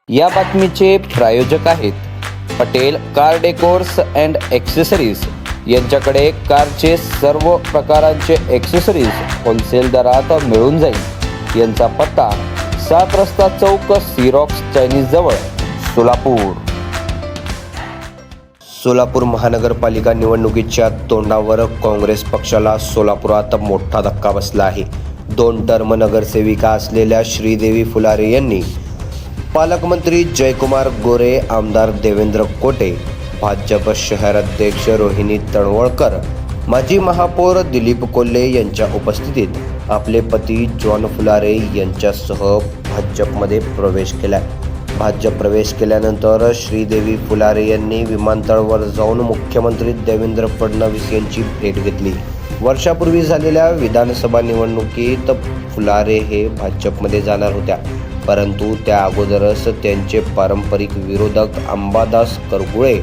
या बातमीचे प्रायोजक आहेत Patel car decors and accessories. यांच्याकडे कारचे सर्व प्रकारांचे ॲक्सेसरीज होलसेल दरात मिळून जाईल। यांचा पत्ता 7 रस्ता चौक, सिरॉक्स चायनीज जवळ, सोलापूर। सोलापूर महानगरपालिका निवडणुकीच्या तोंडावर काँग्रेस पक्षाला सोलापुरात मोठा धक्का बसला आहे। 2 टर्म नगरसेविका असलेल्या श्रीदेवी फुलारे यांनी पालकमंत्री जयकुमार गोरे, आमदार देवेंद्र कोटे, भाजप शहर अध्यक्ष रोहिणी तळवळकर, माजी महापौर दिलीप कोल्हे यांच्या उपस्थितीत आपले पती जॉन फुलारे यांच्यासह भाजपमध्ये प्रवेश केला। भाजप प्रवेश केल्यानंतर श्रीदेवी फुलारे यांनी विमानतळावर जाऊन मुख्यमंत्री देवेंद्र फडणवीस यांची भेट घेतली। वर्षापूर्वी झालेल्या विधानसभा निवडणुकीत फुलारे हे भाजपमध्ये जाणार होत्या, परंतु त्या अगोदरच त्यांचे पारंपरिक विरोधक अंबादास करगुळे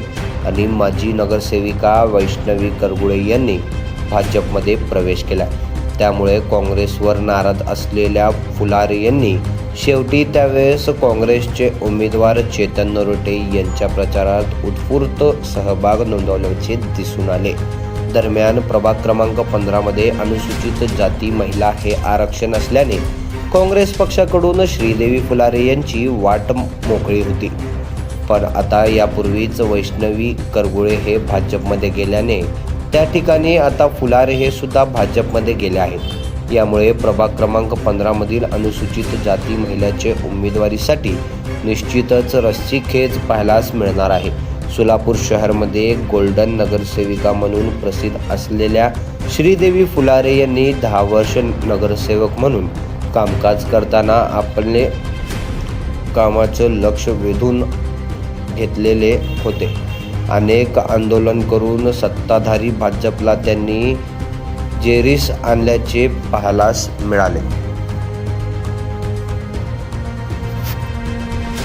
आणि माजी नगरसेविका वैष्णवी करगुळे यांनी भाजपमध्ये प्रवेश केला। त्यामुळे काँग्रेसवर नाराज असलेल्या फुलारे यांनी शेवटी त्यावेळेस काँग्रेसचे उमेदवार चेतन नरोटे यांच्या प्रचारात उत्स्फूर्त सहभाग नोंदवल्याचे दिसून आले। दरम्यान प्रभाग क्रमांक 15 मध्ये अनुसूचित जाती महिला हे आरक्षण असल्याने काँग्रेस पक्षाकडून श्रीदेवी फुलारे यांची वाट मोकळी होती। पण आता यापूर्वीच वैष्णवी करगुळे हे भाजपमध्ये गेल्याने त्या ठिकाणी आता फुलारे हे सुद्धा भाजपमध्ये गेले आहेत। यामुळे प्रभाग क्रमांक 15 मधील अनुसूचित जाती महिलाचे उमेदवारीसाठी निश्चितच रस्सीखेच पाहायलाच मिळणार आहे। सोलापूर शहरमध्ये गोल्डन नगरसेविका म्हणून प्रसिद्ध असलेल्या श्रीदेवी फुलारे यांनी 10 वर्ष नगरसेवक म्हणून कामकाज करताना आपले कामाचं लक्ष वेधून घेतलेले होते। अनेक आंदोलन करून सत्ताधारी भाजपला त्यांनी जेरीस आणल्याचे पाहायलाच मिळाले।